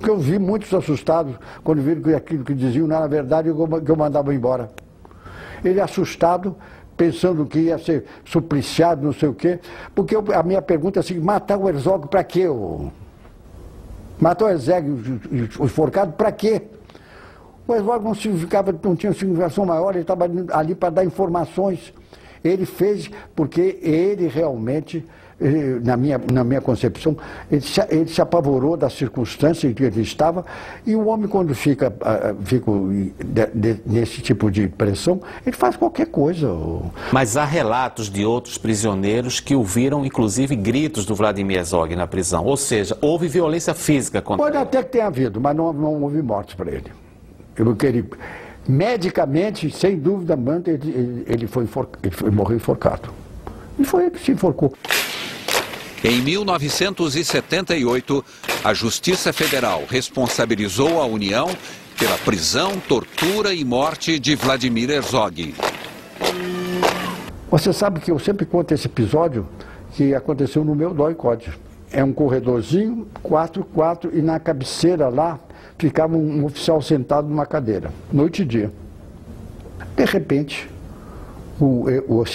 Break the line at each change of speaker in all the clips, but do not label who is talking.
Porque eu vi muitos assustados quando viram que aquilo que diziam não era verdade e que eu mandava embora. Ele assustado, pensando que ia ser supliciado, não sei o quê. Porque a minha pergunta é assim, matar o Herzog para quê? Matar o Herzog enforcado para quê? O Herzog não tinha significação maior, ele estava ali para dar informações. Ele fez porque ele realmente, na minha concepção, ele se apavorou da circunstância em que ele estava, e o homem, quando fica nesse tipo de pressão, ele faz qualquer coisa.
Mas há relatos de outros prisioneiros que ouviram, inclusive, gritos do Vladimir Herzog na prisão. Ou seja, houve violência física contra ele.
Pode até que tenha havido, mas não houve mortes para ele. Porque ele, medicamente, sem dúvida, ele morreu enforcado. E foi ele que se enforcou.
Em 1978, a Justiça Federal responsabilizou a União pela prisão, tortura e morte de Vladimir Herzog.
Você sabe que eu sempre conto esse episódio que aconteceu no meu DOI-CODE. É um corredorzinho, 4x4, e na cabeceira lá ficava um oficial sentado numa cadeira, noite e dia. De repente,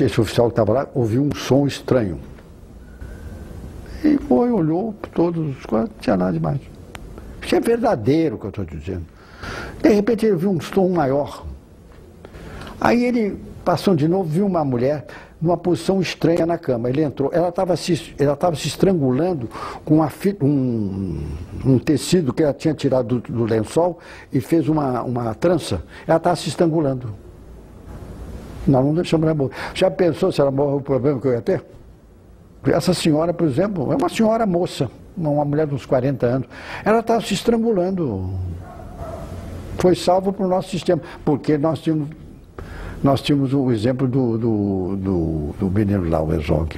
esse oficial que estava lá ouviu um som estranho. E foi, olhou por todos os quadros, não tinha nada demais. Isso é verdadeiro o que eu estou dizendo. De repente ele viu um som maior. Aí ele, passando de novo, viu uma mulher numa posição estranha na cama. Ele entrou, ela estava se estrangulando com um tecido que ela tinha tirado do lençol e fez uma trança. Ela estava se estrangulando. Não deixamos ela morrer. Já pensou se ela morreu o problema que eu ia ter? Essa senhora, por exemplo, é uma senhora moça, uma mulher de uns 40 anos. Ela estava se estrangulando. Foi salvo para o nosso sistema, porque nós tínhamos o exemplo do menino lá, o Herzog.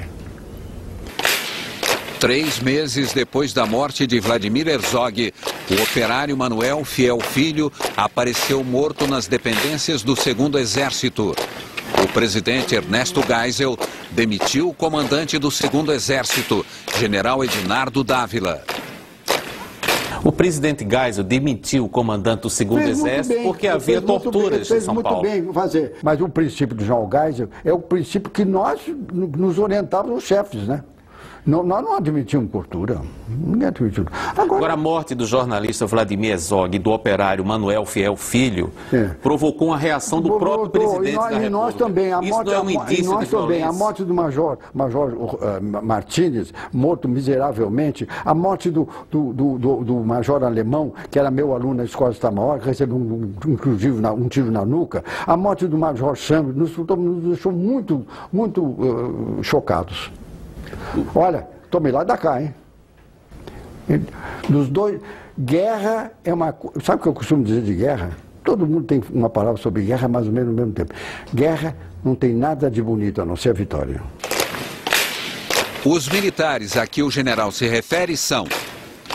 3 meses depois da morte de Vladimir Herzog, o operário Manuel Fiel Filho apareceu morto nas dependências do 2º Exército. O presidente Ernesto Geisel demitiu o comandante do 2º Exército, general Edinardo Dávila.
O presidente Geisel demitiu o comandante do 2º Exército porque havia torturas em São Paulo.
Fez muito bem fazer. Mas o princípio do general Geisel é o princípio que nós nos orientávamos os chefes, né? Nós não admitimos tortura. Ninguém admitiu.
Agora, a morte do jornalista Vladimir Herzog e do operário Manuel Fiel Filho provocou uma reação do próprio presidente da República.
E nós também.
Isso não é um indício de violência?
A morte do Major Martínez, morto miseravelmente, a morte do Major Alemão, que era meu aluno na Escola Itamar, que recebeu inclusive um tiro na nuca, a morte do Major Chambres nos deixou muito chocados. Olha, tomei lá da cá, hein? Dos dois, guerra é uma coisa. Sabe o que eu costumo dizer de guerra? Todo mundo tem uma palavra sobre guerra mais ou menos no mesmo tempo. Guerra não tem nada de bonito a não ser a vitória.
Os militares a que o general se refere são: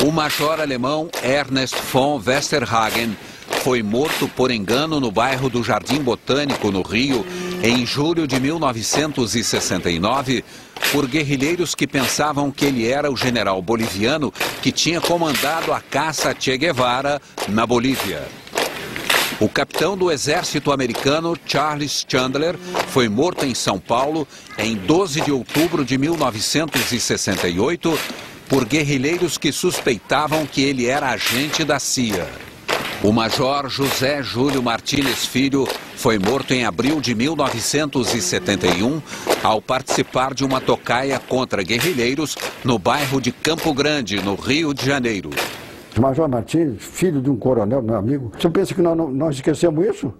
o major alemão Ernest von Westerhagen foi morto por engano no bairro do Jardim Botânico, no Rio, em julho de 1969, por guerrilheiros que pensavam que ele era o general boliviano que tinha comandado a caça a Che Guevara na Bolívia. O capitão do exército americano, Charles Chandler, foi morto em São Paulo em 12 de outubro de 1968 por guerrilheiros que suspeitavam que ele era agente da CIA. O major José Júlio Martínez Filho foi morto em abril de 1971 ao participar de uma tocaia contra guerrilheiros no bairro de Campo Grande, no Rio de Janeiro.
O major Martínez, filho de um coronel, meu amigo, você pensa que nós esquecemos isso?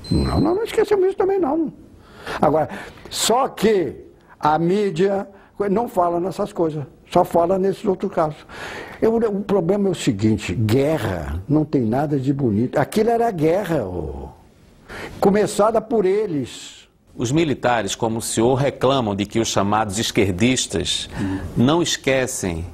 Não, nós não esquecemos isso também não. Agora, só que a mídia não fala nessas coisas, só fala nesses outros casos. O problema é o seguinte: guerra não tem nada de bonito. Aquilo era guerra, começada por eles.
Os militares, como o senhor, reclamam de que os chamados esquerdistas não esquecem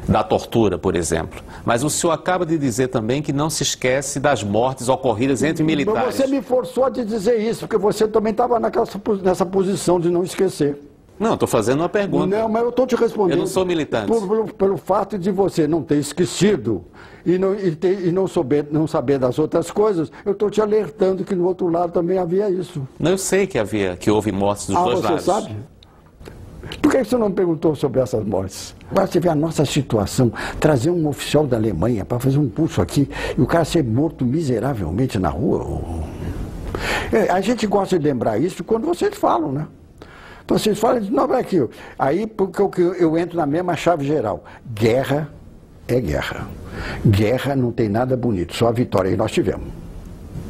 da tortura, por exemplo. Mas o senhor acaba de dizer também que não se esquece das mortes ocorridas entre militares.
Você me forçou a te dizer isso, porque você também estava nessa posição de não esquecer.
Não, estou fazendo uma pergunta.
Não, mas eu estou te respondendo.
Eu não sou militante.
Pelo fato de você não ter esquecido e não saber das outras coisas, eu estou te alertando que no outro lado também havia isso.
Não, eu sei que houve mortes dos dois lados.
Você sabe? Por que você não perguntou sobre essas mortes? Agora você vê a nossa situação, trazer um oficial da Alemanha para fazer um curso aqui e o cara ser morto miseravelmente na rua. A gente gosta de lembrar isso quando vocês falam, né? Vocês falam, não, é aquilo. Aí porque eu entro na mesma chave geral. Guerra é guerra. Guerra não tem nada bonito, só a vitória. E nós tivemos.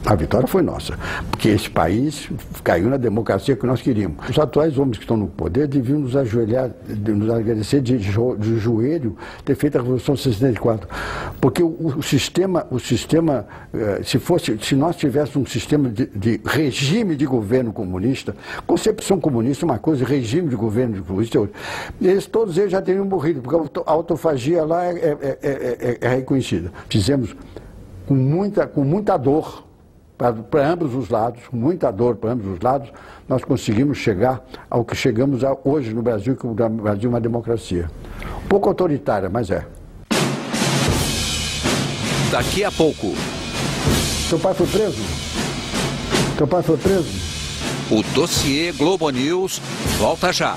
A vitória foi nossa, porque esse país caiu na democracia que nós queríamos. Os atuais homens que estão no poder deviam nos ajoelhar, nos agradecer de joelho ter feito a Revolução de 64. Porque o sistema, se nós tivéssemos um sistema de regime de governo comunista, concepção comunista é uma coisa, regime de governo comunista é outra, todos eles já teriam morrido, porque a autofagia lá é reconhecida. Fizemos com muita dor, para ambos os lados, com muita dor para ambos os lados, nós conseguimos chegar ao que chegamos hoje no Brasil, que o Brasil é uma democracia. Um pouco autoritária, mas é.
Daqui a pouco.
Seu pai foi preso? Seu pai foi preso?
O dossiê Globo News volta já.